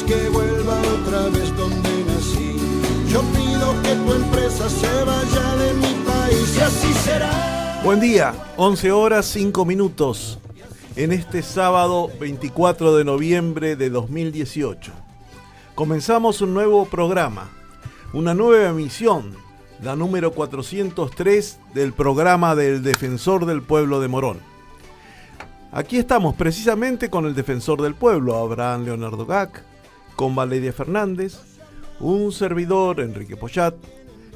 quieres que vuelva otra vez donde nací. Yo pido que tu empresa se vaya de mi país y así será. Buen día, 11 horas 5 minutos. En este sábado 24 de noviembre de 2018. Comenzamos un nuevo programa, una nueva emisión, la número 403 del programa del Defensor del Pueblo de Morón. Aquí estamos precisamente con el Defensor del Pueblo, Abraham Leonardo Gac, con Valeria Fernández, un servidor, Enrique Pochat,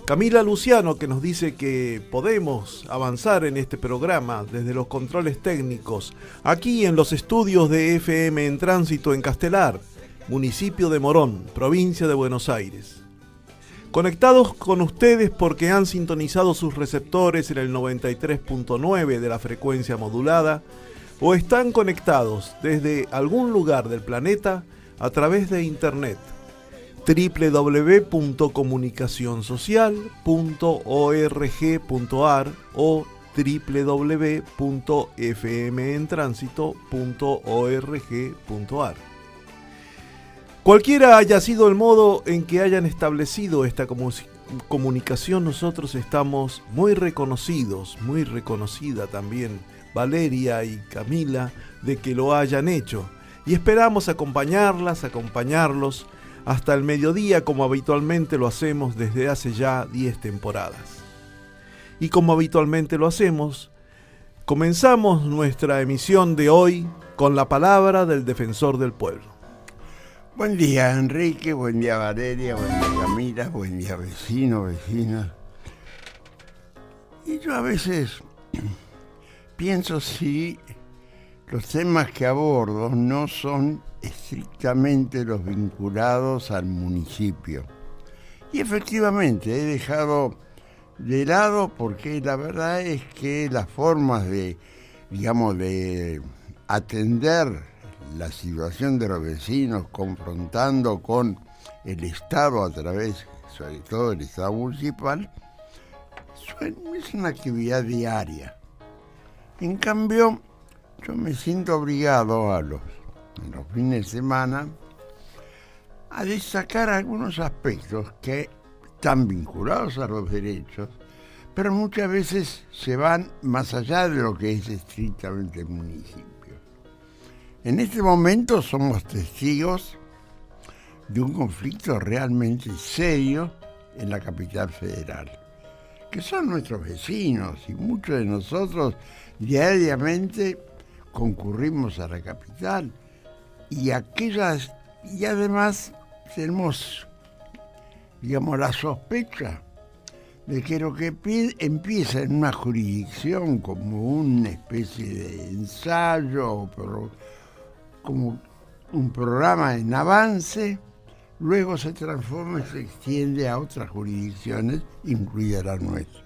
Camila Luciano, que nos dice que podemos avanzar en este programa desde los controles técnicos, aquí en los estudios de FM en Tránsito en Castelar, municipio de Morón, provincia de Buenos Aires. Conectados con ustedes porque han sintonizado sus receptores en el 93.9 de la frecuencia modulada o están conectados desde algún lugar del planeta a través de internet www.comunicacionsocial.org.ar o www.fmentransito.org.ar. Cualquiera haya sido el modo en que hayan establecido esta comunicación, nosotros estamos muy reconocidos, muy reconocida también Valeria y Camila, de que lo hayan hecho. Y esperamos acompañarlos hasta el mediodía, como habitualmente lo hacemos desde hace ya 10 temporadas. Y como habitualmente lo hacemos, comenzamos nuestra emisión de hoy con la palabra del Defensor del Pueblo. Buen día, Enrique, buen día, Valeria, buen día, Camila, buen día, vecino, vecina. Y yo a veces pienso si los temas que abordo no son estrictamente los vinculados al municipio. Y efectivamente he dejado de lado porque la verdad es que las formas de atender la situación de los vecinos confrontando con el Estado a través, sobre todo del Estado municipal, es una actividad diaria. En cambio, yo me siento obligado en los fines de semana a destacar algunos aspectos que están vinculados a los derechos, pero muchas veces se van más allá de lo que es estrictamente el municipio. En este momento somos testigos de un conflicto realmente serio en la capital federal, que son nuestros vecinos y muchos de nosotros diariamente concurrimos a la capital y además tenemos, la sospecha de que lo que empieza en una jurisdicción como una especie de ensayo, como un programa en avance, luego se transforma y se extiende a otras jurisdicciones, incluida la nuestra.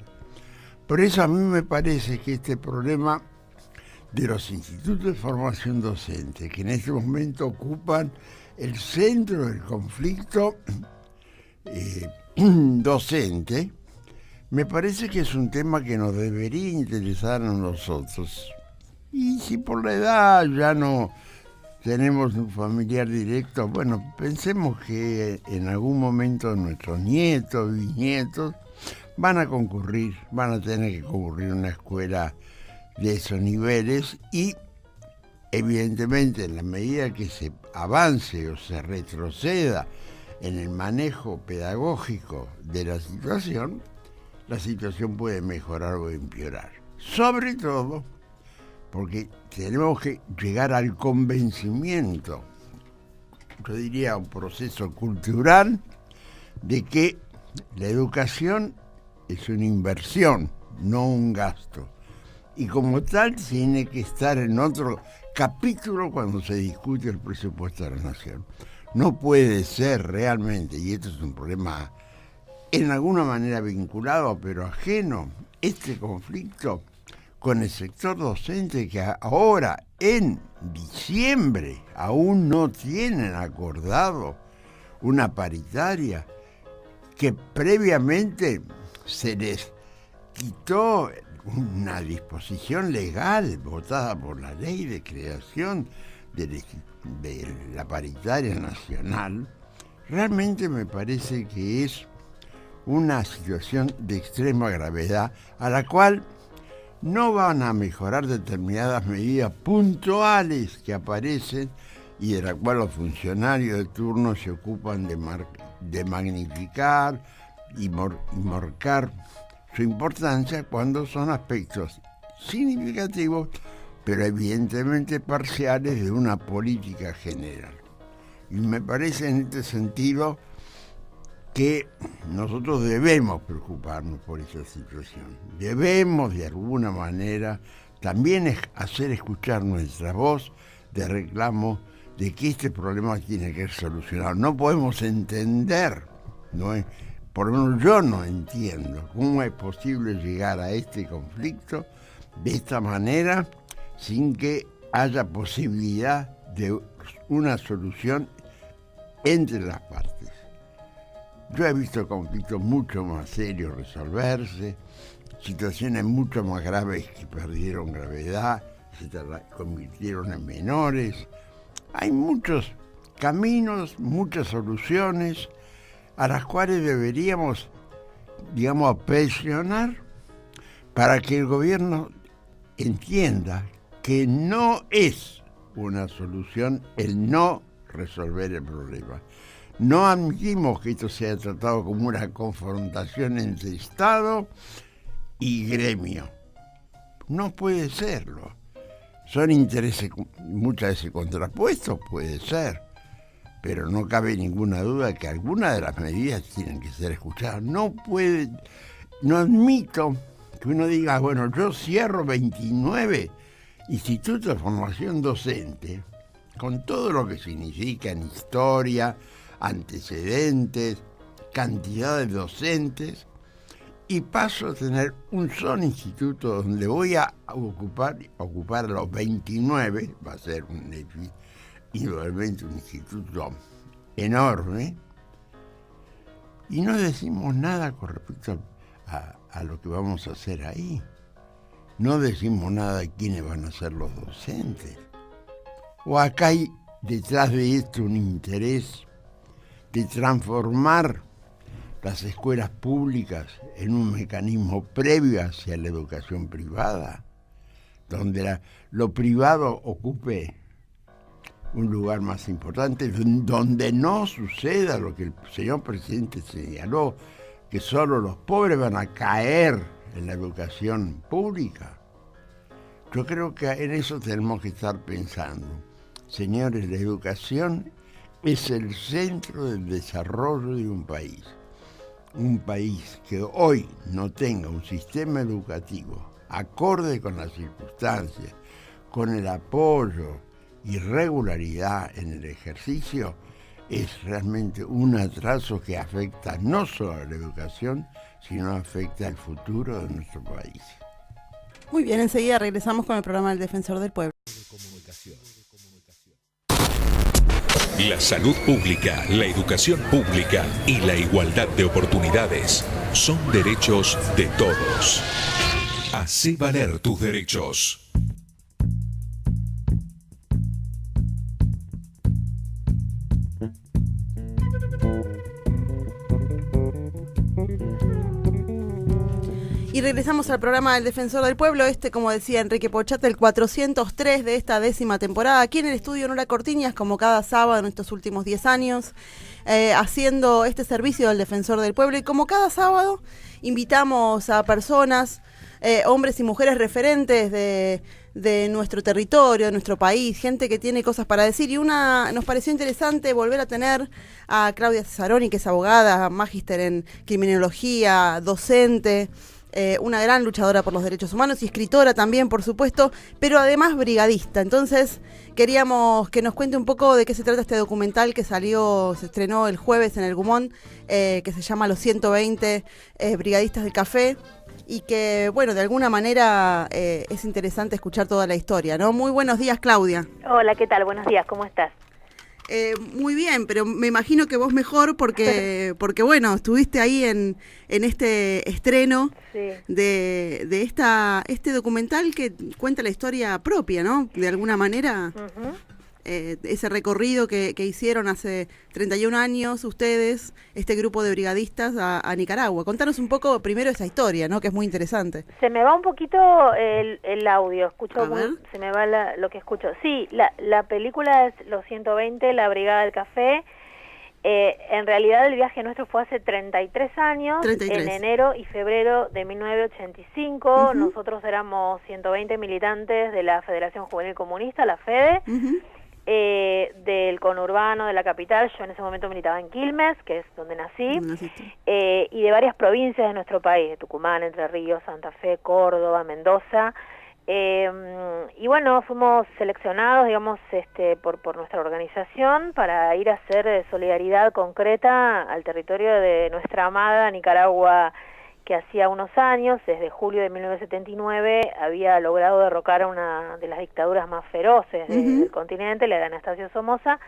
Por eso a mí me parece que este problema de los institutos de formación docente, que en este momento ocupan el centro del conflicto docente, me parece que es un tema que nos debería interesar a nosotros. Y si por la edad ya no tenemos un familiar directo, bueno, pensemos que en algún momento nuestros nietos, bisnietos, van a tener que concurrir a una escuela de esos niveles y evidentemente en la medida que se avance o se retroceda en el manejo pedagógico de la situación puede mejorar o empeorar. Sobre todo porque tenemos que llegar al convencimiento, yo diría un proceso cultural, de que la educación es una inversión, no un gasto. Y como tal tiene que estar en otro capítulo cuando se discute el presupuesto de la nación. No puede ser realmente, y esto es un problema en alguna manera vinculado pero ajeno, este conflicto con el sector docente que ahora en diciembre aún no tienen acordado una paritaria que previamente se les quitó una disposición legal votada por la ley de creación del de la paritaria nacional, realmente me parece que es una situación de extrema gravedad a la cual no van a mejorar determinadas medidas puntuales que aparecen y de la cual los funcionarios de turno se ocupan de magnificar y marcar su importancia cuando son aspectos significativos, pero evidentemente parciales de una política general. Y me parece en este sentido que nosotros debemos preocuparnos por esa situación. Debemos de alguna manera también hacer escuchar nuestra voz de reclamo de que este problema tiene que ser solucionado. No podemos entender, por lo menos yo no entiendo cómo es posible llegar a este conflicto de esta manera sin que haya posibilidad de una solución entre las partes. Yo he visto conflictos mucho más serios resolverse, situaciones mucho más graves que perdieron gravedad, se convirtieron en menores. Hay muchos caminos, muchas soluciones a las cuales deberíamos, presionar para que el gobierno entienda que no es una solución el no resolver el problema. No admitimos que esto sea tratado como una confrontación entre Estado y gremio. No puede serlo. Son intereses muchas veces contrapuestos, puede ser, pero no cabe ninguna duda que algunas de las medidas tienen que ser escuchadas. No admito que uno diga, bueno, yo cierro 29 institutos de formación docente, con todo lo que significa en historia, antecedentes, cantidad de docentes, y paso a tener un solo instituto donde voy a ocupar los 29, va a ser indudablemente un instituto enorme, y no decimos nada con respecto a lo que vamos a hacer ahí. No decimos nada de quiénes van a ser los docentes. O acá hay detrás de esto un interés de transformar las escuelas públicas en un mecanismo previo hacia la educación privada, donde lo privado ocupe un lugar más importante, donde no suceda lo que el señor presidente señaló, que solo los pobres van a caer en la educación pública. Yo creo que en eso tenemos que estar pensando. Señores, la educación es el centro del desarrollo de un país. Un país que hoy no tenga un sistema educativo acorde con las circunstancias, con el apoyo y regularidad en el ejercicio, es realmente un atraso que afecta no solo a la educación, sino afecta al futuro de nuestro país. Muy bien, enseguida regresamos con el programa del Defensor del Pueblo. La salud pública, la educación pública y la igualdad de oportunidades son derechos de todos. Hacé valer tus derechos. Y regresamos al programa del Defensor del Pueblo, como decía Enrique Pochata, el 403 de esta 10ª temporada, aquí en el estudio Nora Cortiñas, como cada sábado en estos últimos 10 años, haciendo este servicio del Defensor del Pueblo. Y como cada sábado, invitamos a personas, hombres y mujeres referentes de nuestro territorio, de nuestro país, gente que tiene cosas para decir. Y nos pareció interesante volver a tener a Claudia Cesaroni, que es abogada, magíster en criminología, docente, una gran luchadora por los derechos humanos y escritora también, por supuesto, pero además brigadista. Entonces queríamos que nos cuente un poco de qué se trata este documental que se estrenó el jueves en el Gumón, que se llama Los 120 Brigadistas del Café, y que, bueno, de alguna manera es interesante escuchar toda la historia, ¿no? Muy buenos días, Claudia. Hola, ¿qué tal? Buenos días, ¿cómo estás? Muy bien, pero me imagino que vos mejor porque bueno, estuviste ahí en este estreno, sí, de este documental que cuenta la historia propia, ¿no? De alguna manera. ese recorrido que hicieron hace 31 años ustedes, este grupo de brigadistas a Nicaragua. Contanos un poco primero esa historia, ¿no? Que es muy interesante. Se me va un poquito el audio, escucho se me va lo que escucho. Sí, la película es Los 120, la Brigada del Café. En realidad el viaje nuestro fue hace 33 años, 33. En enero y febrero de 1985. Nosotros éramos 120 militantes de la Federación Juvenil Comunista, la FEDE, del conurbano de la capital. Yo en ese momento militaba en Quilmes, que es donde nací, y de varias provincias de nuestro país, de Tucumán, Entre Ríos, Santa Fe, Córdoba, Mendoza. Y bueno, fuimos seleccionados, digamos, por nuestra organización para ir a hacer solidaridad concreta al territorio de nuestra amada Nicaragua, que hacía unos años, desde julio de 1979, había logrado derrocar a una de las dictaduras más feroces del continente, la de Anastasio Somoza,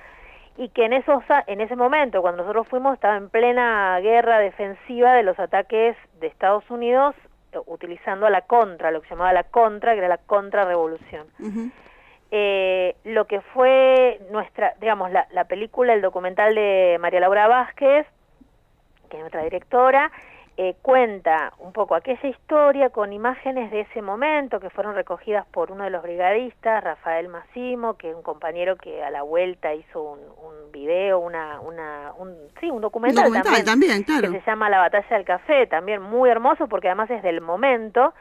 y que en ese momento, cuando nosotros fuimos, estaba en plena guerra defensiva de los ataques de Estados Unidos, utilizando a la contra, lo que se llamaba la contra, que era la contrarrevolución. Lo que fue la película, el documental de María Laura Vázquez, que es nuestra directora, cuenta un poco aquella historia con imágenes de ese momento que fueron recogidas por uno de los brigadistas, Rafael Massimo, que es un compañero que a la vuelta hizo un video, un documental también, claro, que se llama La Batalla del Café, también muy hermoso porque además es del momento.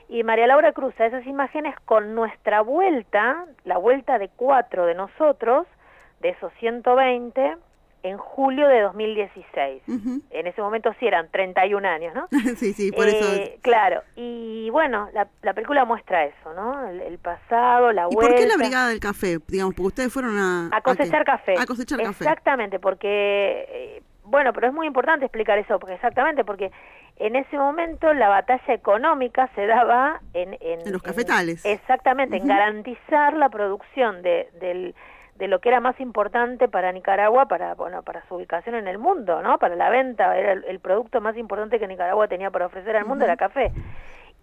Y María Laura cruza esas imágenes con nuestra vuelta, la vuelta de 4 de nosotros, de esos 120, en julio de 2016. En ese momento sí eran 31 años, ¿no? Sí, por eso. Claro, y bueno, la película muestra eso, ¿no? El pasado, la vuelta. ¿Y por qué la Brigada del Café? Digamos, porque ustedes fueron a cosechar café. A cosechar café. Exactamente, porque, pero es muy importante explicar eso, porque en ese momento la batalla económica se daba en los cafetales. Exactamente, en garantizar la producción de lo que era más importante para Nicaragua, para su ubicación en el mundo, ¿no? Para la venta, era el producto más importante que Nicaragua tenía para ofrecer al mundo, era café.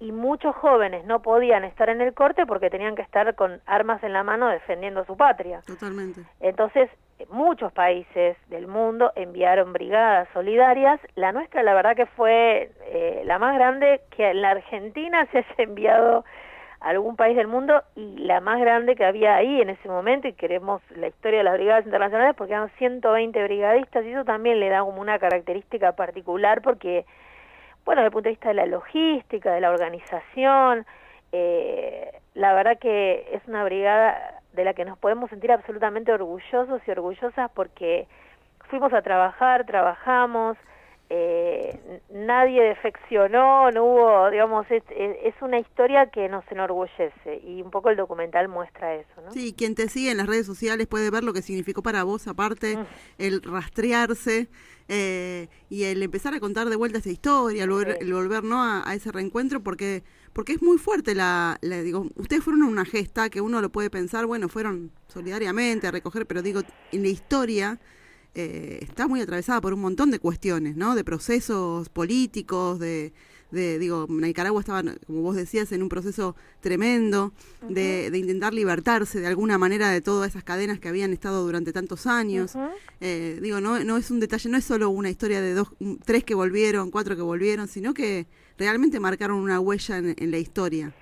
Y muchos jóvenes no podían estar en el corte porque tenían que estar con armas en la mano defendiendo su patria. Totalmente. Entonces, muchos países del mundo enviaron brigadas solidarias. La nuestra, la verdad que fue la más grande que en la Argentina se haya enviado algún país del mundo, y la más grande que había ahí en ese momento, y queremos la historia de las brigadas internacionales porque eran 120 brigadistas, y eso también le da como una característica particular porque, desde el punto de vista de la logística, de la organización, la verdad que es una brigada de la que nos podemos sentir absolutamente orgullosos y orgullosas porque fuimos a trabajar, trabajamos, nadie defeccionó, no hubo, es una historia que nos enorgullece, y un poco el documental muestra eso, ¿no? Sí, quien te sigue en las redes sociales puede ver lo que significó para vos, aparte, el rastrearse y el empezar a contar de vuelta esa historia, el volver ¿no? a ese reencuentro, porque es muy fuerte ustedes fueron a una gesta que uno lo puede pensar, fueron solidariamente a recoger, pero en la historia está muy atravesada por un montón de cuestiones, ¿no? De procesos políticos, Nicaragua estaba, como vos decías, en un proceso tremendo de intentar libertarse de alguna manera de todas esas cadenas que habían estado durante tantos años. No es un detalle, no es solo una historia de 3 que volvieron, 4 que volvieron, sino que realmente marcaron una huella en la historia.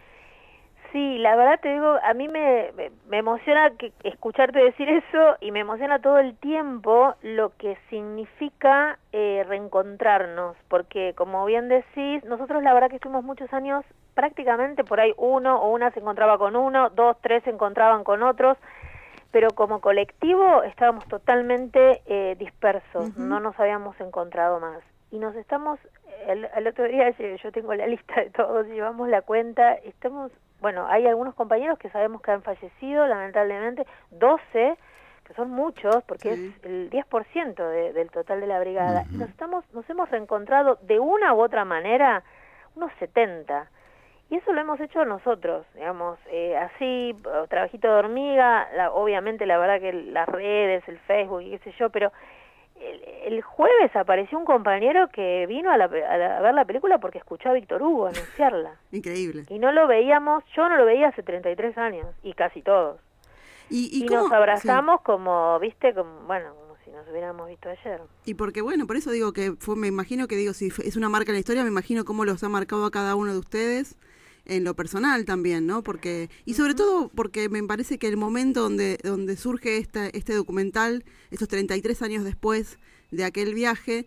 Sí, la verdad te digo, a mí me emociona escucharte decir eso, y me emociona todo el tiempo lo que significa reencontrarnos, porque como bien decís, nosotros la verdad que estuvimos muchos años, prácticamente por ahí uno o una se encontraba con uno, 2, 3 se encontraban con otros, pero como colectivo estábamos totalmente dispersos, no nos habíamos encontrado más. Y nos estamos, el otro día yo tengo la lista de todos, llevamos la cuenta, estamos... hay algunos compañeros que sabemos que han fallecido, lamentablemente, 12, que son muchos, porque es el 10% del total de la brigada. Nos hemos reencontrado de una u otra manera, unos 70. Y eso lo hemos hecho nosotros, así, trabajito de hormiga, obviamente la verdad que las redes, el Facebook y qué sé yo, pero... El jueves apareció un compañero que vino a ver la película porque escuchó a Víctor Hugo anunciarla. Increíble. Y yo no lo veía hace 33 años, y casi todos. Y nos abrazamos como, viste, como si nos hubiéramos visto ayer. Y porque, bueno, por eso digo que me imagino que, si es una marca en la historia, me imagino cómo los ha marcado a cada uno de ustedes en lo personal también, ¿no? Porque, y sobre todo porque me parece que el momento donde surge este documental, estos 33 años después de aquel viaje,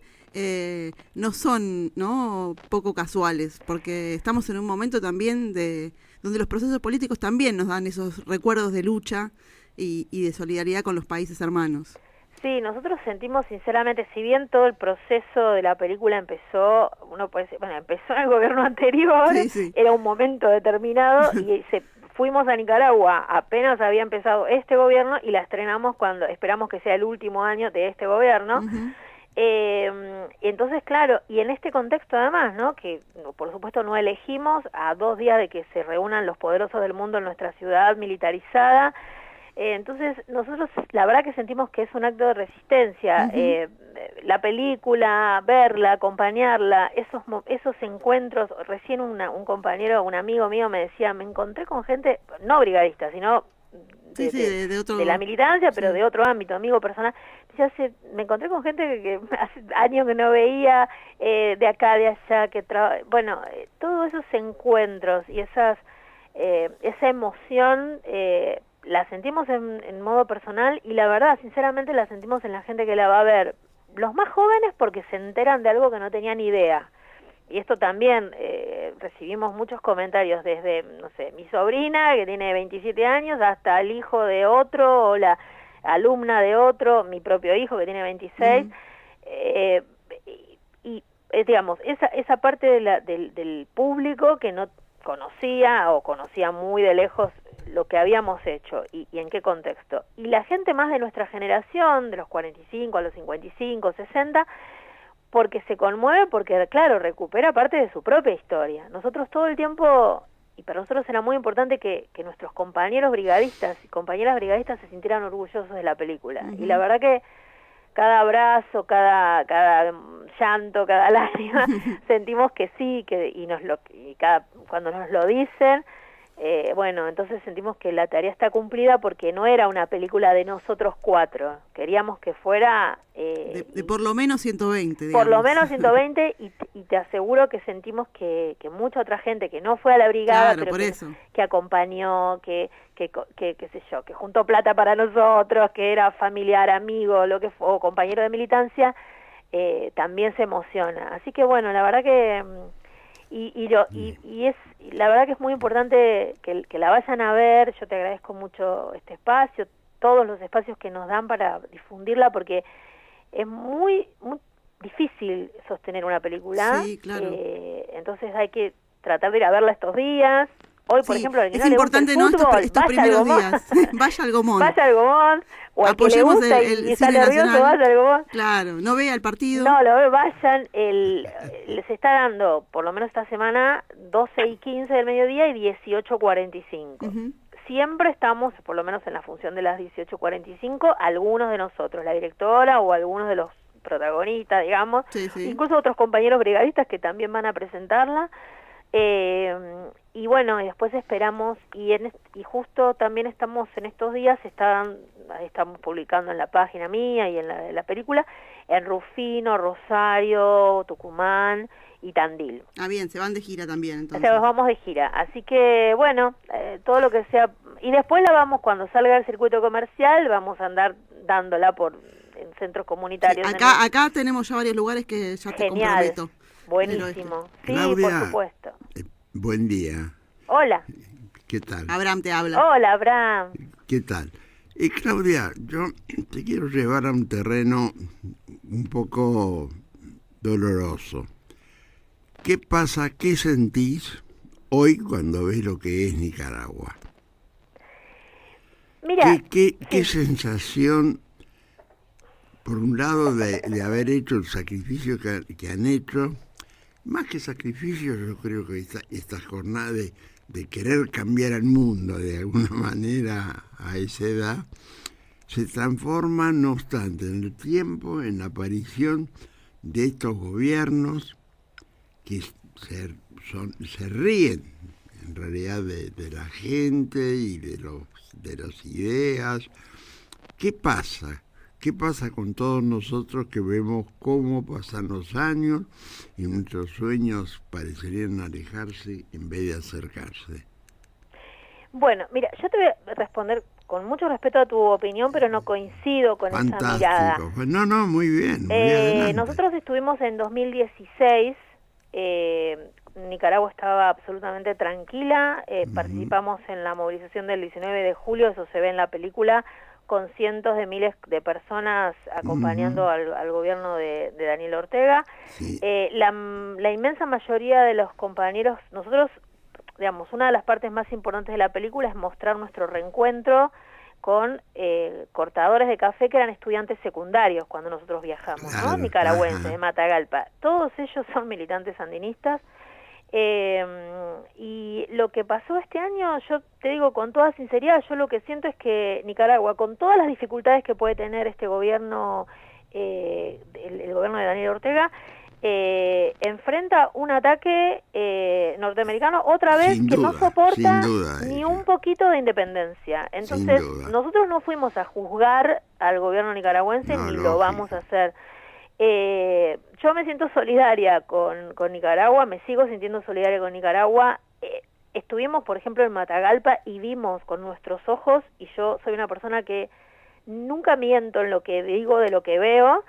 no son, ¿no?, poco casuales, porque estamos en un momento también donde los procesos políticos también nos dan esos recuerdos de lucha y de solidaridad con los países hermanos. Sí, nosotros sentimos sinceramente, si bien todo el proceso de la película empezó, uno puede decir, empezó en el gobierno anterior, sí. Era un momento determinado y fuimos a Nicaragua, apenas había empezado este gobierno y la estrenamos cuando esperamos que sea el último año de este gobierno. Uh-huh. Entonces, claro, y en este contexto además, ¿no?, que por supuesto no elegimos, a 2 días de que se reúnan los poderosos del mundo en nuestra ciudad militarizada. Entonces nosotros la verdad que sentimos que es un acto de resistencia. Uh-huh. La película, verla, acompañarla, esos encuentros. Recién un compañero, un amigo mío me decía, me encontré con gente, no brigadista, sino de la militancia, pero de otro ámbito, amigo personal. Me encontré con gente que hace años que no veía, de acá, de allá, todos esos encuentros y esa emoción la sentimos en modo personal y la verdad, sinceramente, la sentimos en la gente que la va a ver. Los más jóvenes porque se enteran de algo que no tenían idea. Y esto también, recibimos muchos comentarios desde, no sé, mi sobrina que tiene 27 años hasta el hijo de otro o la alumna de otro, mi propio hijo que tiene 26. Uh-huh. Digamos, esa parte del público que no conocía o conocía muy de lejos lo que habíamos hecho y en qué contexto. Y la gente más de nuestra generación, de los 45 a los 55, 60, porque se conmueve, porque, claro, recupera parte de su propia historia. Nosotros todo el tiempo, y para nosotros era muy importante que nuestros compañeros brigadistas y compañeras brigadistas se sintieran orgullosos de la película. Uh-huh. Y la verdad que cada abrazo, cada llanto, cada lágrima, sentimos que sí, cuando nos lo dicen, entonces sentimos que la tarea está cumplida porque no era una película de nosotros 4. Queríamos que fuera... de por lo menos 120, digamos. Por lo menos 120 y te aseguro que sentimos que mucha otra gente que no fue a la brigada, claro, pero que acompañó, que qué sé yo, que juntó plata para nosotros, que era familiar, amigo, o compañero de militancia, también se emociona. Así que la verdad que... la verdad que es muy importante que la vayan a ver. Yo te agradezco mucho este espacio, todos los espacios que nos dan para difundirla, porque es muy, muy difícil sostener una película. Sí, claro. Entonces hay que tratar de ir a verla estos días. Hoy, por ejemplo, es importante, ¿no?, estos primeros días. Vaya al Gomón. Vaya al Gomón. O al apoyemos que le gusta y está nervioso, vaya al Gomón. Claro, no vea el partido. No, vayan. Les está dando, por lo menos esta semana, 12:15 del mediodía y 18:45. Uh-huh. Siempre estamos, por lo menos en la función de las 18:45, algunos de nosotros, la directora o algunos de los protagonistas, digamos, sí. Incluso otros compañeros brigadistas que también van a presentarla. Y después esperamos, y justo también estamos en estos días, estamos publicando en la página mía y en la de la película, en Rufino, Rosario, Tucumán y Tandil. Bien, se van de gira también, entonces. O sea, vamos de gira, así que todo lo que sea, y después cuando salga el circuito comercial, vamos a andar dándola en centros comunitarios. Sí, acá tenemos ya varios lugares que ya te comprometo. Buenísimo. Sí, Claudia, por supuesto. Buen día. Hola. ¿Qué tal? Abraham te habla. Hola, Abraham. ¿Qué tal? Claudia, yo te quiero llevar a un terreno un poco doloroso. ¿Qué pasa, qué sentís hoy cuando ves lo que es Nicaragua? Mira, ¿Qué sensación, por un lado, de haber hecho el sacrificio que han hecho? Más que sacrificio, yo creo que esta jornada de querer cambiar el mundo de alguna manera a esa edad, se transforma, no obstante, en el tiempo, en la aparición de estos gobiernos que se ríen, en realidad de la gente y de las ideas. ¿Qué pasa? ¿Qué pasa con todos nosotros que vemos cómo pasan los años y nuestros sueños parecerían alejarse en vez de acercarse? Bueno, mira, yo te voy a responder con mucho respeto a tu opinión, pero no coincido con esa mirada. No, muy bien. Muy adelante. Nosotros estuvimos en 2016, Nicaragua estaba absolutamente tranquila, participamos en la movilización del 19 de julio, eso se ve en la película, con cientos de miles de personas acompañando al gobierno de Daniel Ortega. Sí. La inmensa mayoría de los compañeros, nosotros, digamos, una de las partes más importantes de la película es mostrar nuestro reencuentro con cortadores de café que eran estudiantes secundarios cuando nosotros viajamos, claro, ¿no? Nicaragüenses, ajá. de Matagalpa. Todos ellos son militantes sandinistas. Y lo que pasó este año, yo te digo con toda sinceridad, yo lo que siento es que Nicaragua, con todas las dificultades que puede tener este gobierno, el gobierno de Daniel Ortega, enfrenta un ataque norteamericano otra vez Sin que duda, no soporta sin duda, ni un poquito de independencia. Entonces, Sin duda. nosotros no fuimos a juzgar al gobierno nicaragüense, No, ni lógico. lo vamos a hacer. Yo me siento solidaria con Nicaragua, me sigo sintiendo solidaria con Nicaragua. Estuvimos, por ejemplo, en Matagalpa y vimos con nuestros ojos, y yo soy una persona que nunca miento en lo que digo de lo que veo,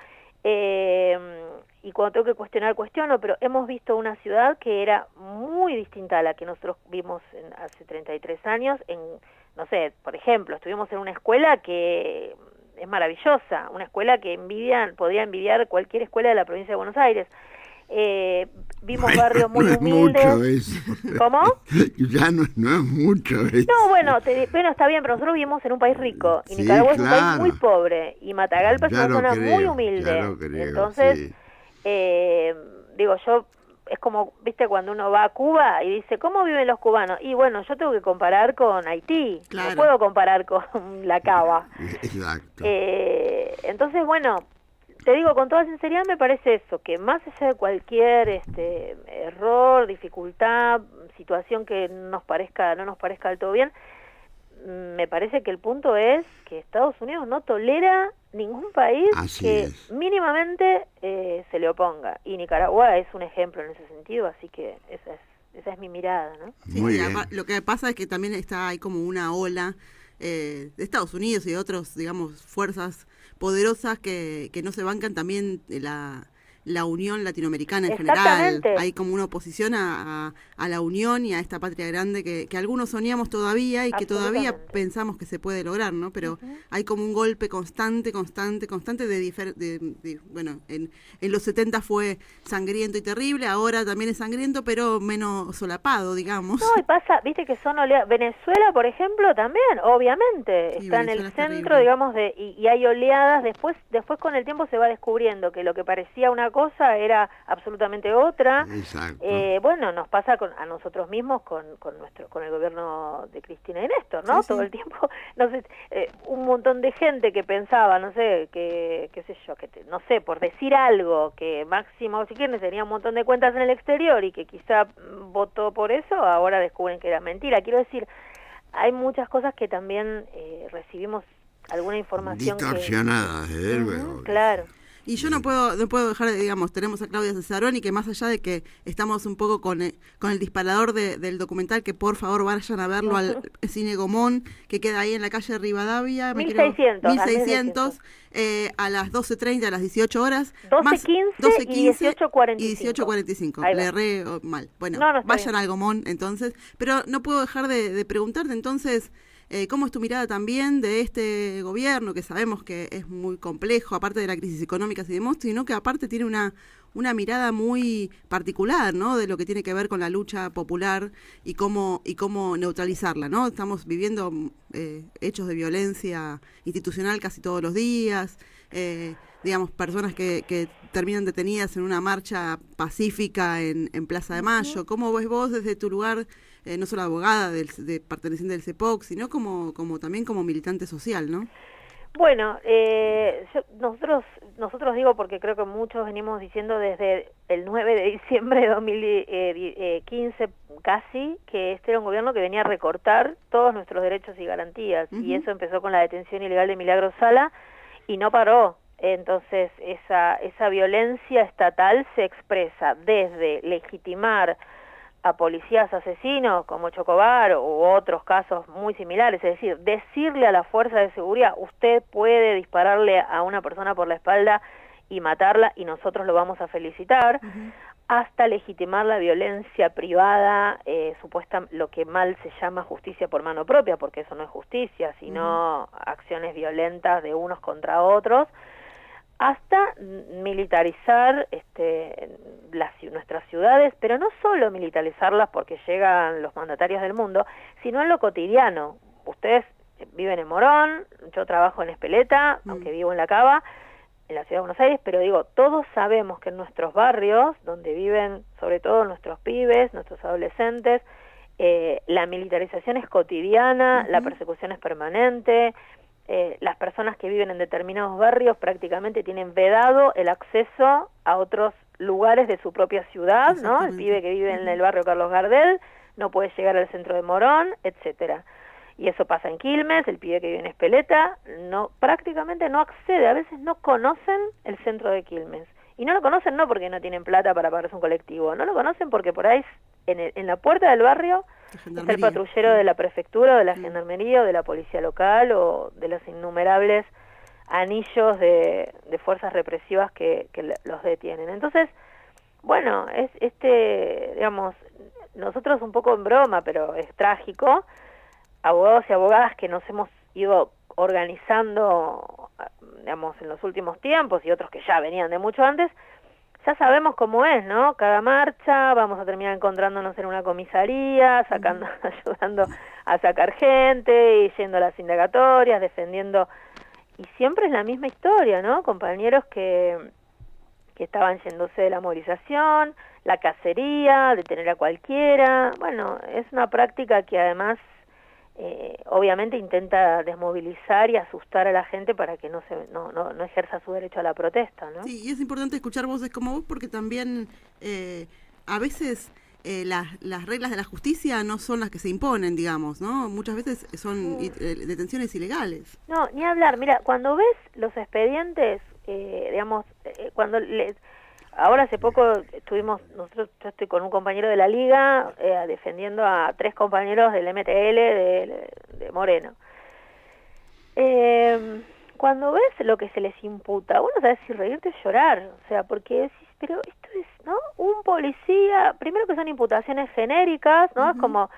y cuando tengo que cuestionar, cuestiono, pero hemos visto una ciudad que era muy distinta a la que nosotros vimos hace 33 años. No sé, por ejemplo, estuvimos en una escuela que es maravillosa, una escuela que podría envidiar cualquier escuela de la provincia de Buenos Aires. Vimos barrios muy humildes. No es mucho eso. ¿Cómo? Ya no es mucho eso. No, bueno, está bien, pero nosotros vivimos en un país rico y Sí, Nicaragua es un país claro. muy pobre y Matagalpa es Ya una lo zona creo, muy humilde. ya lo creo, Entonces, sí. digo, yo es como, viste, cuando uno va a Cuba y dice, ¿cómo viven los cubanos? Y bueno, yo tengo que comparar con Haití, Claro. no puedo comparar con La Cava. Exacto. Entonces, bueno, te digo con toda sinceridad, me parece eso, que más allá de cualquier error, dificultad, situación que no nos parezca del todo bien, me parece que el punto es que Estados Unidos no tolera ningún país Así que es. mínimamente se le oponga, y Nicaragua es un ejemplo en ese sentido, así que esa es mi mirada, ¿no? Sí, Muy sí, bien. lo que pasa es que también hay como una ola de Estados Unidos y de otros, digamos, fuerzas poderosas que no se bancan también la unión latinoamericana en general. Exactamente. Hay como una oposición a la unión y a esta patria grande que algunos soñamos todavía y que todavía Absolutamente. pensamos que se puede lograr, ¿no? Pero hay como un golpe constante bueno, en los 70 fue sangriento y terrible, ahora también es sangriento, pero menos solapado, digamos. No, y pasa, viste que son oleadas. Venezuela, por ejemplo, también, obviamente, Sí, está en Venezuela el es centro, terrible. digamos, y hay oleadas. Después con el tiempo se va descubriendo que lo que parecía una cosa era absolutamente otra. Exacto. Bueno, nos pasa a nosotros mismos con el gobierno de Cristina y Néstor, ¿no? Sí, sí. Todo el tiempo, no sé, un montón de gente que pensaba, no sé, qué sé yo, no sé, por decir algo, que Máximo Kirchner tenía un montón de cuentas en el exterior y que quizá votó por eso, ahora descubren que era mentira. Quiero decir, hay muchas cosas que también recibimos alguna información Distorsionada, desde Ujú, luego. claro. Y yo no puedo dejar, digamos, tenemos a Claudia Cesaroni, que más allá de que estamos un poco con el disparador del documental, que por favor vayan a verlo al Cine Gomón, que queda ahí en la calle Rivadavia. 1600, 1600, a las 12:30, a las 18 horas. 12:15 y 18:45. Y 18:45, Ahí va. le erré mal. Bueno, No, está vayan bien. al Gomón entonces. Pero no puedo dejar de preguntarte entonces, ¿cómo es tu mirada también de este gobierno, que sabemos que es muy complejo, aparte de la crisis económica y demás, sino que aparte tiene una mirada muy particular, ¿no? De lo que tiene que ver con la lucha popular y cómo neutralizarla, ¿no? Estamos viviendo hechos de violencia institucional casi todos los días, digamos, personas que terminan detenidas en una marcha pacífica en Plaza de Mayo. ¿Cómo ves vos desde tu lugar, no solo abogada de perteneciente del CEPOC, sino como también como militante social, ¿no? Bueno, nosotros nosotros digo porque creo que muchos venimos diciendo desde el 9 de diciembre de 2015 casi, que este era un gobierno que venía a recortar todos nuestros derechos y garantías, y eso empezó con la detención ilegal de Milagro Sala y no paró. Entonces esa violencia estatal se expresa desde legitimar a policías asesinos como Chocobar u otros casos muy similares, es decir, decirle a la fuerza de seguridad, usted puede dispararle a una persona por la espalda y matarla y nosotros lo vamos a felicitar, hasta legitimar la violencia privada, supuesta, lo que mal se llama justicia por mano propia, porque eso no es justicia, sino acciones violentas de unos contra otros, hasta militarizar nuestras ciudades, pero no solo militarizarlas porque llegan los mandatarios del mundo, sino en lo cotidiano. Ustedes viven en Morón, yo trabajo en Espeleta, aunque vivo en La Cava, en la ciudad de Buenos Aires, pero digo, todos sabemos que en nuestros barrios, donde viven sobre todo nuestros pibes, nuestros adolescentes, la militarización es cotidiana, la persecución es permanente. Las personas que viven en determinados barrios prácticamente tienen vedado el acceso a otros lugares de su propia ciudad, ¿no? El pibe que vive en el barrio Carlos Gardel no puede llegar al centro de Morón, etcétera. Y eso pasa en Quilmes, el pibe que vive en Espeleta prácticamente no accede, a veces no conocen el centro de Quilmes. Y no lo conocen no porque no tienen plata para pagarse un colectivo, no lo conocen porque por ahí en la puerta del barrio está el patrullero de la prefectura, o de la gendarmería, o de la policía local, o de los innumerables anillos de fuerzas represivas que los detienen. Entonces, bueno, digamos, nosotros un poco en broma, pero es trágico, abogados y abogadas que nos hemos ido organizando, digamos, en los últimos tiempos, y otros que ya venían de mucho antes, ya sabemos cómo es, ¿no? Cada marcha vamos a terminar encontrándonos en una comisaría, ayudando a sacar gente, y yendo a las indagatorias, defendiendo, y siempre es la misma historia, ¿no? Compañeros que estaban yéndose de la movilización, la cacería, detener a cualquiera. Bueno, es una práctica que además obviamente intenta desmovilizar y asustar a la gente para que no ejerza su derecho a la protesta, ¿no? Sí, y es importante escuchar voces como vos porque también a veces las reglas de la justicia no son las que se imponen, digamos, ¿no? Muchas veces son detenciones ilegales. No, ni hablar. Mira, cuando ves los expedientes, digamos, ahora hace poco yo estoy con un compañero de la Liga defendiendo a 3 compañeros del MTL de Moreno. Cuando ves lo que se les imputa, vos no sabés si reírte o llorar, o sea, porque decís, pero esto es, ¿no? Un policía, primero que son imputaciones genéricas, ¿no? Es como,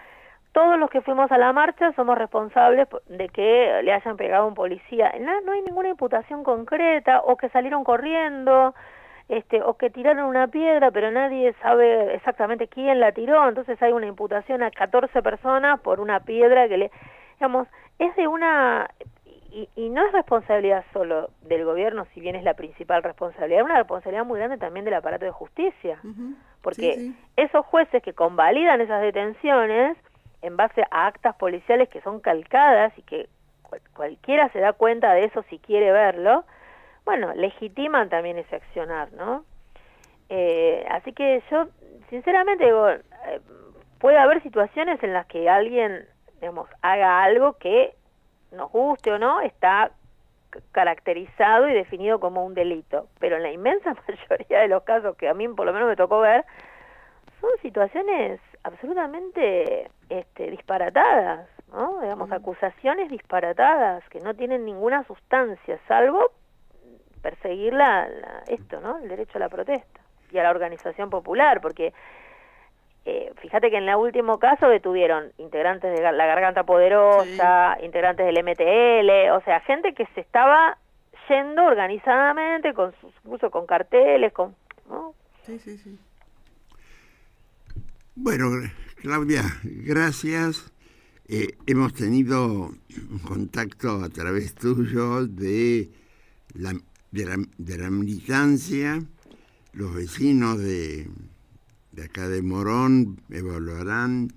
todos los que fuimos a la marcha somos responsables de que le hayan pegado a un policía. No hay ninguna imputación concreta, o que salieron corriendo, o que tiraron una piedra, pero nadie sabe exactamente quién la tiró, entonces hay una imputación a 14 personas por una piedra que digamos, es de una, y no es responsabilidad solo del gobierno, si bien es la principal responsabilidad, es una responsabilidad muy grande también del aparato de justicia, porque esos jueces que convalidan esas detenciones en base a actas policiales que son calcadas y que cualquiera se da cuenta de eso si quiere verlo, bueno, legitiman también ese accionar, ¿no? Así que yo, sinceramente, digo, puede haber situaciones en las que alguien, digamos, haga algo que nos guste o no, está caracterizado y definido como un delito, pero en la inmensa mayoría de los casos que a mí por lo menos me tocó ver, son situaciones absolutamente disparatadas, ¿no? Digamos, acusaciones disparatadas que no tienen ninguna sustancia, salvo perseguir ¿no? El derecho a la protesta y a la organización popular, porque fíjate que en el último caso detuvieron integrantes de la Garganta Poderosa, integrantes del MTL, o sea, gente que se estaba yendo organizadamente, incluso con carteles, ¿no? Sí. Bueno, Claudia, gracias. Hemos tenido un contacto a través tuyo de la militancia. Los vecinos de acá de Morón evaluarán,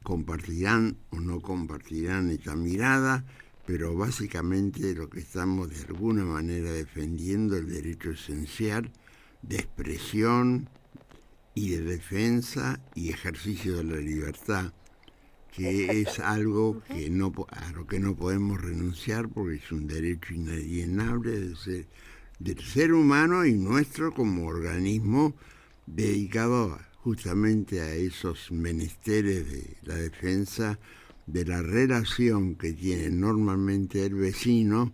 compartirán o no compartirán esta mirada, pero básicamente lo que estamos de alguna manera defendiendo el derecho esencial de expresión y de defensa y ejercicio de la libertad, que es algo que a lo que no podemos renunciar porque es un derecho inalienable del ser humano y nuestro como organismo dedicado justamente a esos menesteres de la defensa de la relación que tiene normalmente el vecino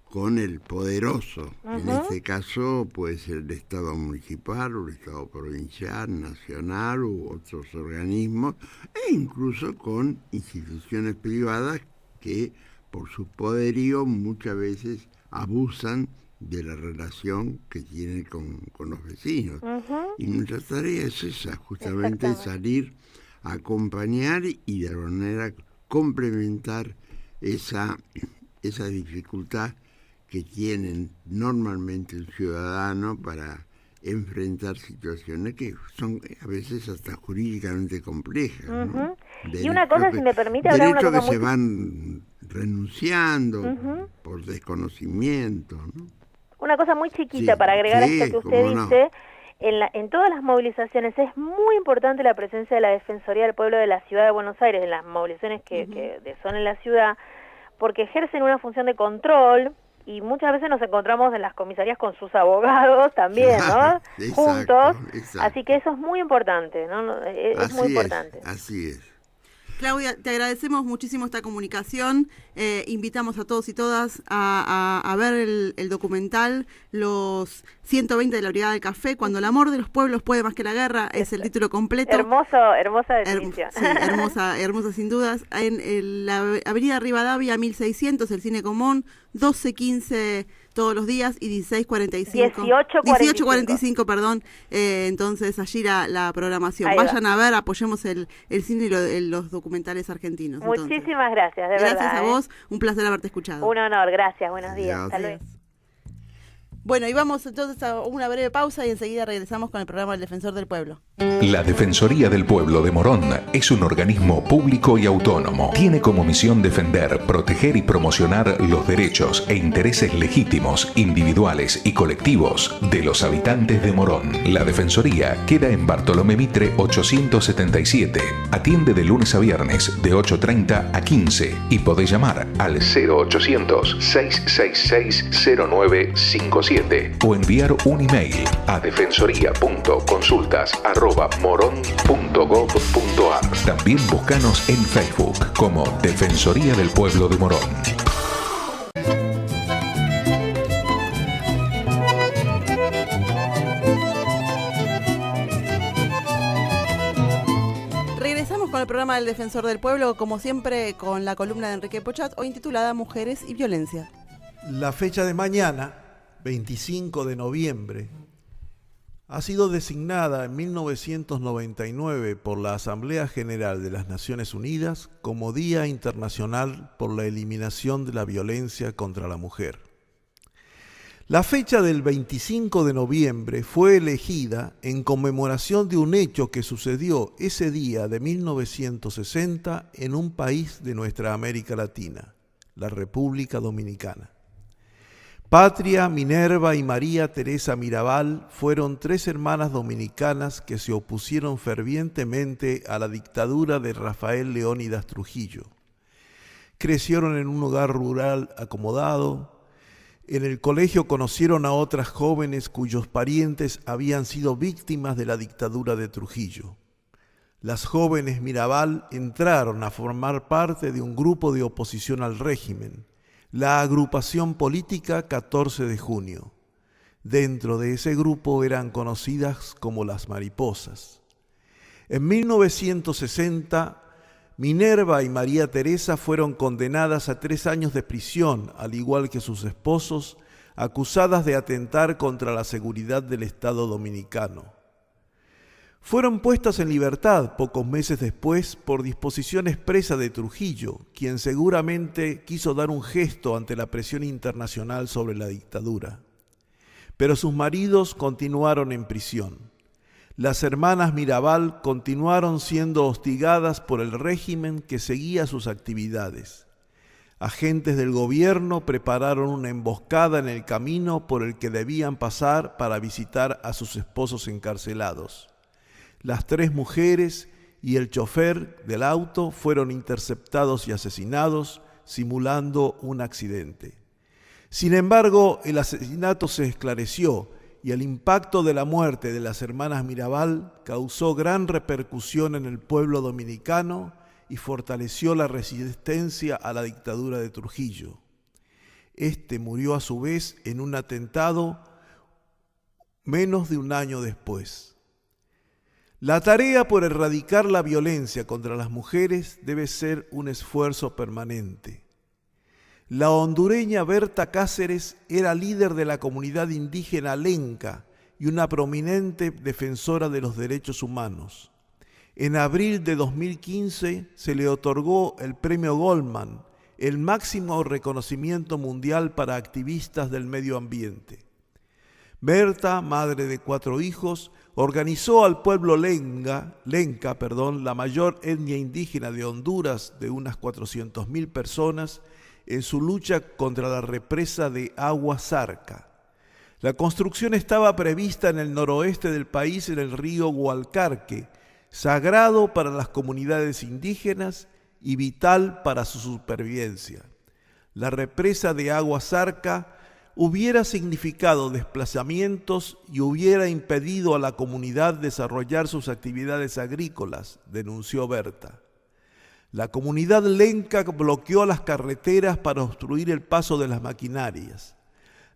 con el poderoso. En este caso puede ser el Estado municipal o el Estado provincial, nacional u otros organismos, e incluso con instituciones privadas que por su poderío muchas veces abusan de la relación que tienen con los vecinos. Y nuestra tarea es esa, justamente salir a acompañar y de alguna manera complementar esa dificultad que tienen normalmente el ciudadano para enfrentar situaciones que son a veces hasta jurídicamente complejas, ¿no? Y una cosa, si me permite hablar una cosa derechos que se van renunciando por desconocimiento, ¿no? Una cosa muy chiquita para agregar a esto que usted dice. En todas las movilizaciones es muy importante la presencia de la Defensoría del Pueblo de la Ciudad de Buenos Aires, en las movilizaciones que son en la ciudad, porque ejercen una función de control y muchas veces nos encontramos en las comisarías con sus abogados también, ¿no? Juntos. Exacto. Así que eso es muy importante, ¿no? Es muy importante. Así es. Claudia, te agradecemos muchísimo esta comunicación. Invitamos a todos y todas a ver el documental Los 120 de la Brigada del Café, cuando el amor de los pueblos puede más que la guerra, es el título completo. Hermosa definición. Sí, hermosa sin dudas. En la avenida Rivadavia 1600, el Cine Común, 12:15 todos los días y 18:45, perdón. Entonces allí la programación. Vayan a ver, apoyemos el cine y los documentales argentinos. Muchísimas gracias, de verdad. Gracias a vos, un placer haberte escuchado. Un honor, gracias, buenos días. Hasta luego. Bueno, y vamos entonces a una breve pausa y enseguida regresamos con el programa del Defensor del Pueblo. La Defensoría del Pueblo de Morón es un organismo público y autónomo. Tiene como misión defender, proteger y promocionar los derechos e intereses legítimos, individuales y colectivos de los habitantes de Morón. La Defensoría queda en Bartolomé Mitre 877. Atiende de lunes a viernes de 8:30 a 15 y podés llamar al 0800-666-0957 o enviar un email a defensoría.consultas@moron.gov.ar. También búscanos en Facebook como Defensoría del Pueblo de Morón. Regresamos con el programa del Defensor del Pueblo, como siempre con la columna de Enrique Pochat, hoy intitulada Mujeres y Violencia. La fecha de mañana, 25 de noviembre, ha sido designada en 1999 por la Asamblea General de las Naciones Unidas como Día Internacional por la Eliminación de la Violencia contra la Mujer. La fecha del 25 de noviembre fue elegida en conmemoración de un hecho que sucedió ese día de 1960 en un país de nuestra América Latina, la República Dominicana. Patria, Minerva y María Teresa Mirabal fueron 3 hermanas dominicanas que se opusieron fervientemente a la dictadura de Rafael Leónidas Trujillo. Crecieron en un hogar rural acomodado. En el colegio conocieron a otras jóvenes cuyos parientes habían sido víctimas de la dictadura de Trujillo. Las jóvenes Mirabal entraron a formar parte de un grupo de oposición al régimen, la agrupación política 14 de junio. Dentro de ese grupo eran conocidas como las mariposas. En 1960, Minerva y María Teresa fueron condenadas a 3 años de prisión, al igual que sus esposos, acusadas de atentar contra la seguridad del Estado dominicano. Fueron puestas en libertad pocos meses después por disposición expresa de Trujillo, quien seguramente quiso dar un gesto ante la presión internacional sobre la dictadura. Pero sus maridos continuaron en prisión. Las hermanas Mirabal continuaron siendo hostigadas por el régimen que seguía sus actividades. Agentes del gobierno prepararon una emboscada en el camino por el que debían pasar para visitar a sus esposos encarcelados. Las 3 mujeres y el chofer del auto fueron interceptados y asesinados, simulando un accidente. Sin embargo, el asesinato se esclareció y el impacto de la muerte de las hermanas Mirabal causó gran repercusión en el pueblo dominicano y fortaleció la resistencia a la dictadura de Trujillo. Este murió a su vez en un atentado menos de un año después. La tarea por erradicar la violencia contra las mujeres debe ser un esfuerzo permanente. La hondureña Berta Cáceres era líder de la comunidad indígena lenca y una prominente defensora de los derechos humanos. En abril de 2015 se le otorgó el Premio Goldman, el máximo reconocimiento mundial para activistas del medio ambiente. Berta, madre de 4 hijos, organizó al pueblo lenca, la mayor etnia indígena de Honduras de unas 400.000 personas, en su lucha contra la represa de Agua Zarca. La construcción estaba prevista en el noroeste del país, en el río Gualcarque, sagrado para las comunidades indígenas y vital para su supervivencia. La represa de Agua Zarca hubiera significado desplazamientos y hubiera impedido a la comunidad desarrollar sus actividades agrícolas, denunció Berta. La comunidad lenca bloqueó las carreteras para obstruir el paso de las maquinarias.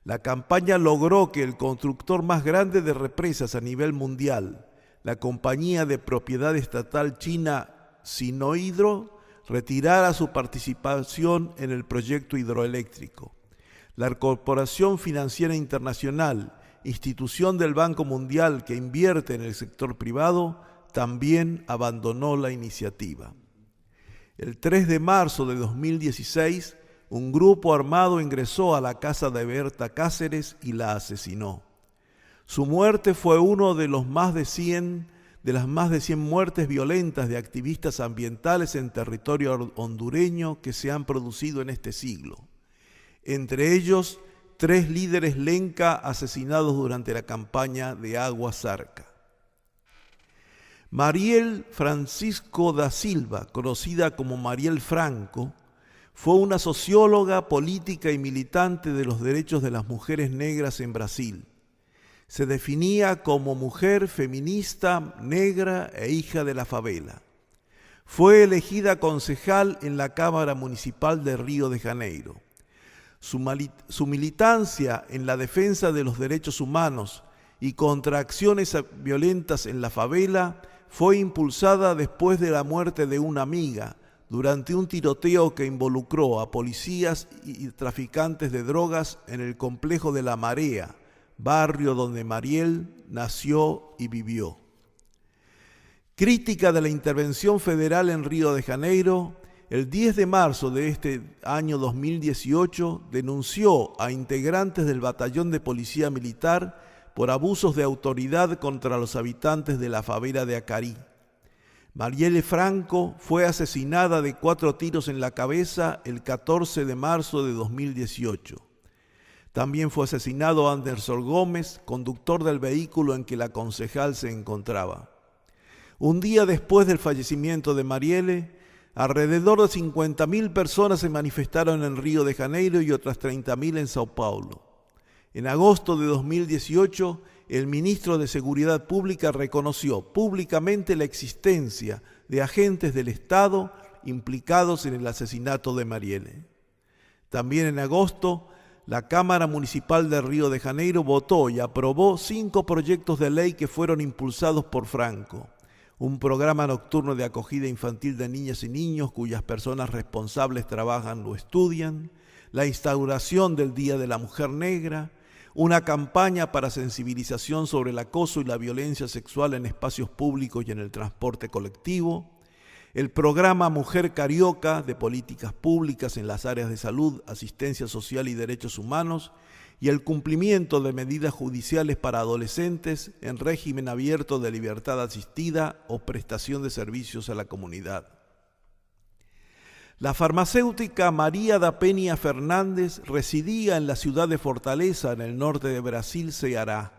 La campaña logró que el constructor más grande de represas a nivel mundial, la compañía de propiedad estatal china Sinohydro, retirara su participación en el proyecto hidroeléctrico. La Corporación Financiera Internacional, institución del Banco Mundial que invierte en el sector privado, también abandonó la iniciativa. El 3 de marzo de 2016, un grupo armado ingresó a la casa de Berta Cáceres y la asesinó. Su muerte fue uno de las más de 100 muertes violentas de activistas ambientales en territorio hondureño que se han producido en este siglo. Entre ellos, 3 líderes lenca asesinados durante la campaña de Agua Zarca. Mariel Francisco da Silva, conocida como Mariel Franco, fue una socióloga, política y militante de los derechos de las mujeres negras en Brasil. Se definía como mujer feminista, negra e hija de la favela. Fue elegida concejal en la Cámara Municipal de Río de Janeiro. Su militancia en la defensa de los derechos humanos y contra acciones violentas en la favela fue impulsada después de la muerte de una amiga durante un tiroteo que involucró a policías y traficantes de drogas en el complejo de La Marea, barrio donde Mariel nació y vivió. Crítica de la intervención federal en Río de Janeiro, el 10 de marzo de este año 2018 denunció a integrantes del batallón de policía militar por abusos de autoridad contra los habitantes de la favela de Acarí. Marielle Franco fue asesinada de 4 tiros en la cabeza el 14 de marzo de 2018. También fue asesinado Anderson Gómez, conductor del vehículo en que la concejal se encontraba. Un día después del fallecimiento de Marielle, alrededor de 50.000 personas se manifestaron en Río de Janeiro y otras 30.000 en Sao Paulo. En agosto de 2018, el ministro de Seguridad Pública reconoció públicamente la existencia de agentes del Estado implicados en el asesinato de Marielle. También en agosto, la Cámara Municipal de Río de Janeiro votó y aprobó 5 proyectos de ley que fueron impulsados por Franco. Un programa nocturno de acogida infantil de niñas y niños cuyas personas responsables trabajan o estudian, la instauración del Día de la Mujer Negra, una campaña para sensibilización sobre el acoso y la violencia sexual en espacios públicos y en el transporte colectivo, el programa Mujer Carioca de políticas públicas en las áreas de salud, asistencia social y derechos humanos, y el cumplimiento de medidas judiciales para adolescentes en régimen abierto de libertad asistida o prestación de servicios a la comunidad. La farmacéutica María da Penha Fernández residía en la ciudad de Fortaleza, en el norte de Brasil, Ceará.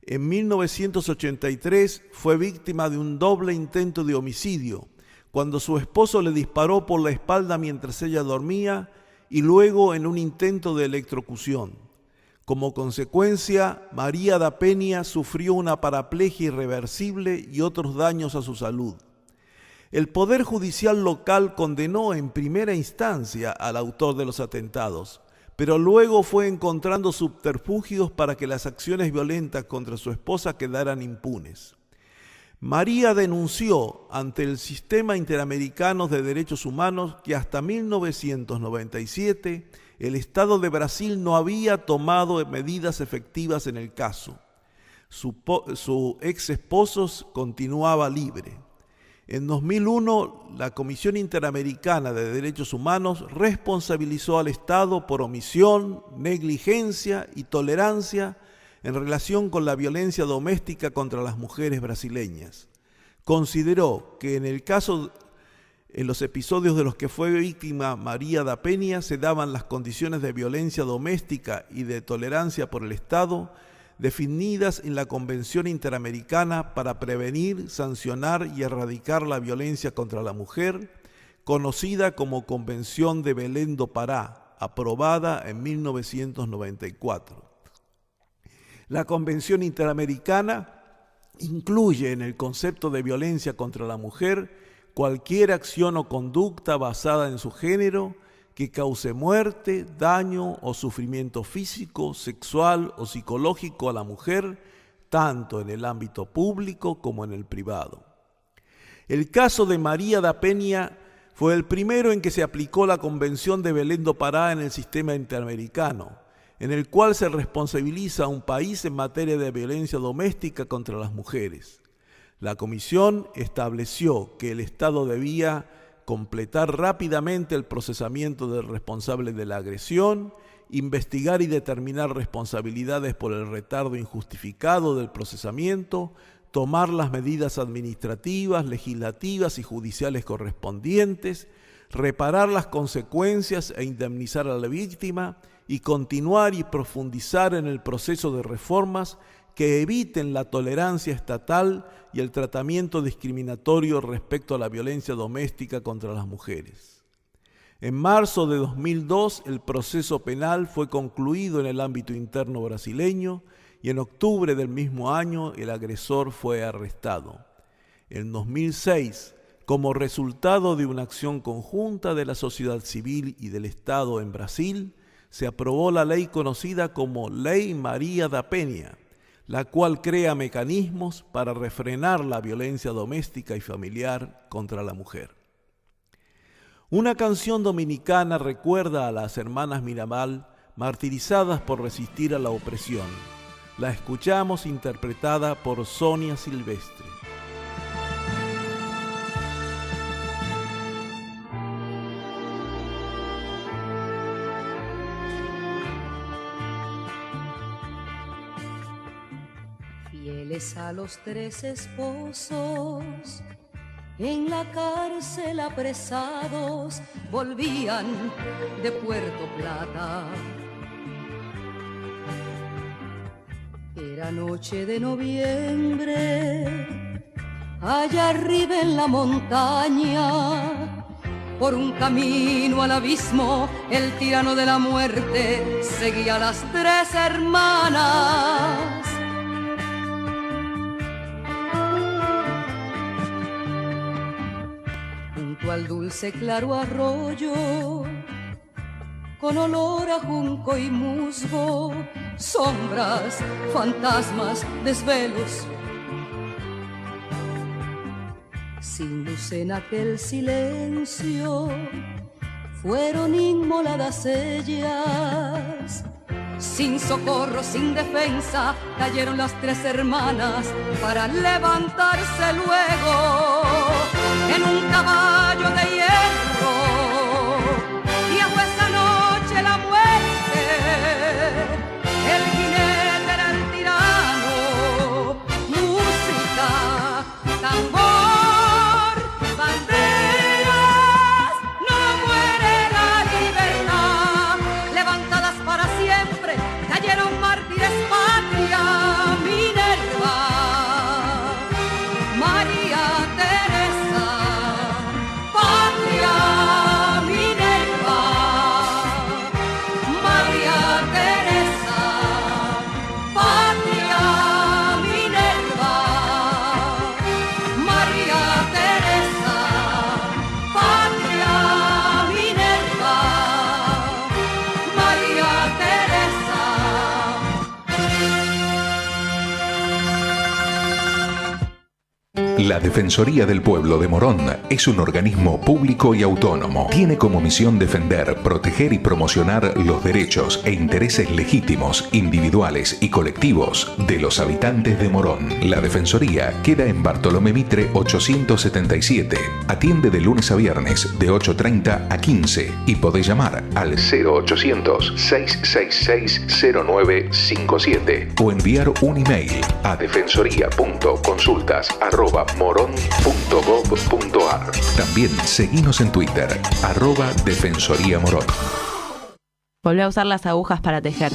En 1983 fue víctima de un doble intento de homicidio, cuando su esposo le disparó por la espalda mientras ella dormía y luego en un intento de electrocución. Como consecuencia, María da Penha sufrió una paraplegia irreversible y otros daños a su salud. El Poder Judicial local condenó en primera instancia al autor de los atentados, pero luego fue encontrando subterfugios para que las acciones violentas contra su esposa quedaran impunes. María denunció ante el Sistema Interamericano de Derechos Humanos que hasta 1997 el Estado de Brasil no había tomado medidas efectivas en el caso. Su ex esposo continuaba libre. En 2001, la Comisión Interamericana de Derechos Humanos responsabilizó al Estado por omisión, negligencia y tolerancia en relación con la violencia doméstica contra las mujeres brasileñas. Consideró que en los episodios de los que fue víctima María da Penha se daban las condiciones de violencia doméstica y de tolerancia por el Estado definidas en la Convención Interamericana para prevenir, sancionar y erradicar la violencia contra la mujer, conocida como Convención de Belém do Pará, aprobada en 1994. La Convención Interamericana incluye en el concepto de violencia contra la mujer cualquier acción o conducta basada en su género que cause muerte, daño o sufrimiento físico, sexual o psicológico a la mujer, tanto en el ámbito público como en el privado. El caso de María da Penha fue el primero en que se aplicó la Convención de Belém do Pará en el sistema interamericano, en el cual se responsabiliza a un país en materia de violencia doméstica contra las mujeres. La Comisión estableció que el Estado debía completar rápidamente el procesamiento del responsable de la agresión, investigar y determinar responsabilidades por el retardo injustificado del procesamiento, tomar las medidas administrativas, legislativas y judiciales correspondientes, reparar las consecuencias e indemnizar a la víctima y continuar y profundizar en el proceso de reformas que eviten la tolerancia estatal y el tratamiento discriminatorio respecto a la violencia doméstica contra las mujeres. En marzo de 2002, el proceso penal fue concluido en el ámbito interno brasileño y en octubre del mismo año el agresor fue arrestado. En 2006, como resultado de una acción conjunta de la sociedad civil y del Estado en Brasil, se aprobó la ley conocida como Ley María da Penha, la cual crea mecanismos para refrenar la violencia doméstica y familiar contra la mujer. Una canción dominicana recuerda a las hermanas Mirabal martirizadas por resistir a la opresión. La escuchamos interpretada por Sonia Silvestre. A los 3 esposos en la cárcel apresados volvían de Puerto Plata. Era noche de noviembre, allá arriba en la montaña, por un camino al abismo, el tirano de la muerte seguía a las 3 hermanas. Al dulce claro arroyo, con olor a junco y musgo, sombras, fantasmas, desvelos. Sin luz en aquel silencio, fueron inmoladas ellas. Sin socorro, sin defensa, cayeron las 3 hermanas para levantarse luego en un caballo de hierro. Y a esa noche la muerte, el jinete era el tirano. Música, tambor, banderas, no La Defensoría del Pueblo de Morón es un organismo público y autónomo. Tiene como misión defender, proteger y promocionar los derechos e intereses legítimos, individuales y colectivos de los habitantes de Morón. La Defensoría queda en Bartolomé Mitre 877. Atiende de lunes a viernes de 8:30 a 15 y podés llamar al 0800-666-0957 o enviar un email a defensoría.consultas@moron.gov.ar. También seguinos en Twitter, @Defensoría Morón. Volvé a usar las agujas para tejer.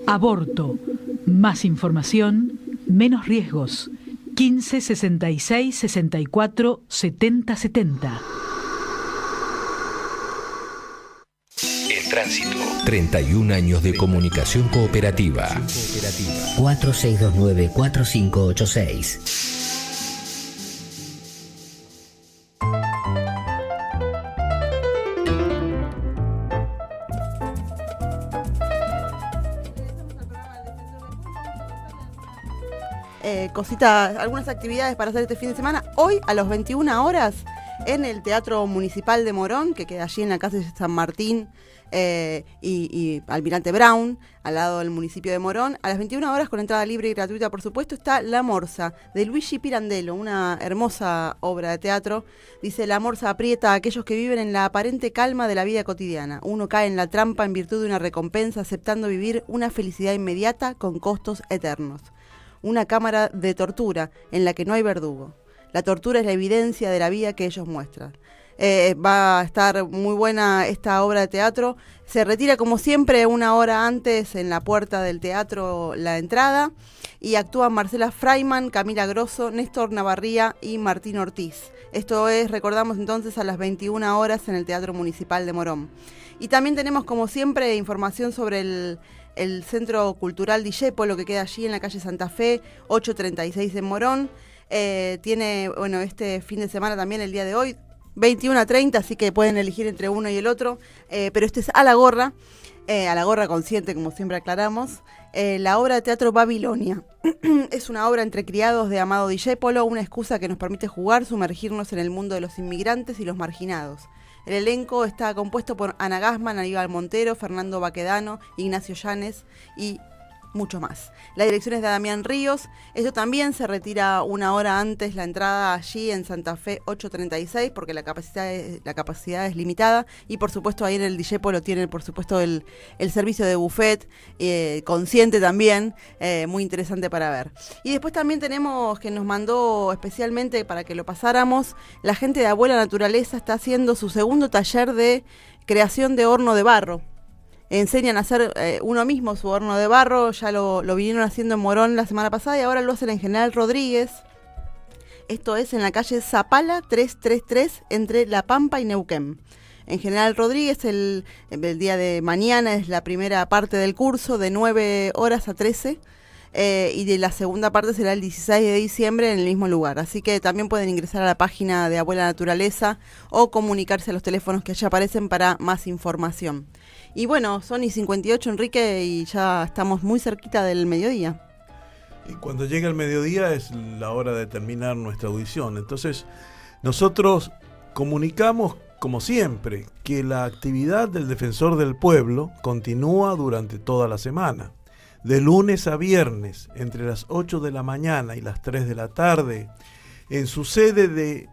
Aborto. Más información, menos riesgos. 15 66 64 70 70. El tránsito. 31 años de comunicación cooperativa. 4629-4586. Algunas actividades para hacer este fin de semana. Hoy a las 21 horas en el Teatro Municipal de Morón, que queda allí en la calle San Martín y Almirante Brown, al lado del municipio de Morón. A las 21 horas, con entrada libre y gratuita, por supuesto, está La Morsa, de Luigi Pirandello, una hermosa obra de teatro. Dice: la morsa aprieta a aquellos que viven en la aparente calma de la vida cotidiana. Uno cae en la trampa en virtud de una recompensa, aceptando vivir una felicidad inmediata con costos eternos. Una cámara de tortura en la que no hay verdugo. La tortura es la evidencia de la vida que ellos muestran. Va a estar muy buena esta obra de teatro. Se retira, como siempre, una hora antes en la puerta del teatro la entrada. Y actúan Marcela Freiman, Camila Grosso, Néstor Navarría y Martín Ortiz. Esto es, recordamos entonces, a las 21 horas en el Teatro Municipal de Morón. Y también tenemos, como siempre, información sobre el Centro Cultural Discépolo, que queda allí en la calle Santa Fe, 836 en Morón. Tiene, bueno, este fin de semana también, el día de hoy, 21:30, así que pueden elegir entre uno y el otro, pero este es a la gorra consciente, como siempre aclaramos. La obra de teatro Babilonia es una obra entre criados de Amado Discépolo, una excusa que nos permite jugar, sumergirnos en el mundo de los inmigrantes y los marginados. El elenco está compuesto por Ana Gassman, Aníbal Montero, Fernando Baquedano, Ignacio Llanes y mucho más. La dirección es de Damián Ríos. Esto también se retira una hora antes la entrada allí en Santa Fe 836 porque la capacidad es limitada, y por supuesto ahí en el Discépolo tienen por supuesto el servicio de buffet consciente también, muy interesante para ver. Y después también tenemos que nos mandó especialmente para que lo pasáramos, la gente de Abuela Naturaleza está haciendo su segundo taller de creación de horno de barro. Enseñan a hacer uno mismo su horno de barro, ya lo vinieron haciendo en Morón la semana pasada y ahora lo hacen en General Rodríguez. Esto es en la calle Zapala 333 entre La Pampa y Neuquén. En General Rodríguez el día de mañana es la primera parte del curso de 9 horas a 13 y de la segunda parte será el 16 de diciembre en el mismo lugar. Así que también pueden ingresar a la página de Abuela Naturaleza o comunicarse a los teléfonos que allá aparecen para más información. Y bueno, son y 58, Enrique, y ya estamos muy cerquita del mediodía. Y cuando llega el mediodía es la hora de terminar nuestra audición. Entonces, nosotros comunicamos, como siempre, que la actividad del Defensor del Pueblo continúa durante toda la semana. De lunes a viernes, entre las 8 de la mañana y las 3 de la tarde, en su sede de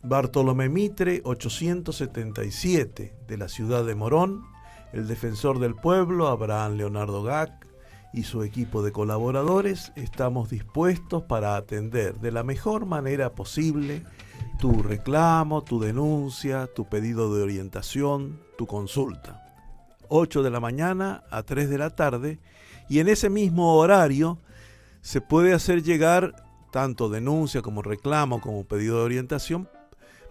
Bartolomé Mitre 877 de la ciudad de Morón, el Defensor del Pueblo, Abraham Leonardo Gac, y su equipo de colaboradores, estamos dispuestos para atender de la mejor manera posible tu reclamo, tu denuncia, tu pedido de orientación, tu consulta. 8 de la mañana a 3 de la tarde, y en ese mismo horario se puede hacer llegar tanto denuncia como reclamo como pedido de orientación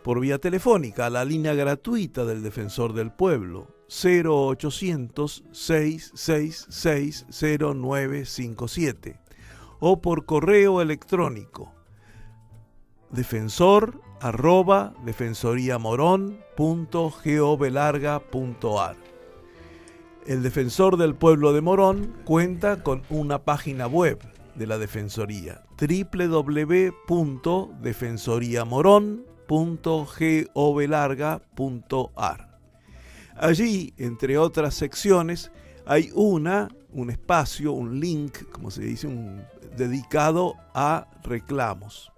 por vía telefónica a la línea gratuita del Defensor del Pueblo 0800-666-0957 o por correo electrónico defensor@defensoriamorón.gov.ar. El Defensor del Pueblo de Morón cuenta con una página web de la Defensoría, www.defensoriamoron.gov.ar. Allí, entre otras secciones, hay un espacio, un link, como se dice, dedicado a reclamos.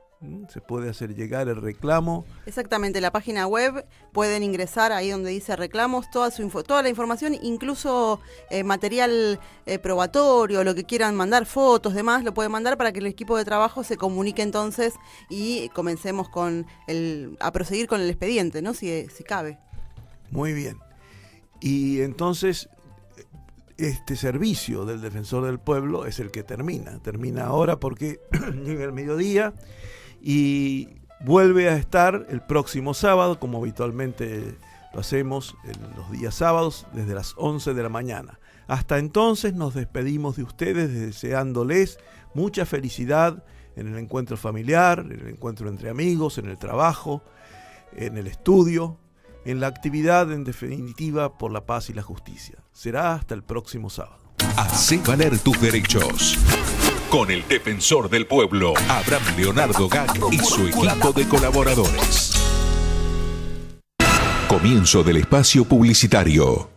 Se puede hacer llegar el reclamo. Exactamente, la página web, pueden ingresar ahí donde dice reclamos, toda la información, incluso material probatorio, lo que quieran mandar, fotos, demás, lo pueden mandar para que el equipo de trabajo se comunique entonces y comencemos a proseguir con el expediente, ¿no? Si cabe. Muy bien. Y entonces este servicio del Defensor del Pueblo es el que termina ahora porque llega el mediodía y vuelve a estar el próximo sábado, como habitualmente lo hacemos en los días sábados, desde las 11 de la mañana. Hasta entonces nos despedimos de ustedes deseándoles mucha felicidad en el encuentro familiar, en el encuentro entre amigos, en el trabajo, en el estudio, en la actividad en definitiva por la paz y la justicia. Será hasta el próximo sábado. Hacé valer tus derechos. Con el Defensor del Pueblo, Abraham Leonardo Gac y su equipo de colaboradores. Comienzo del espacio publicitario.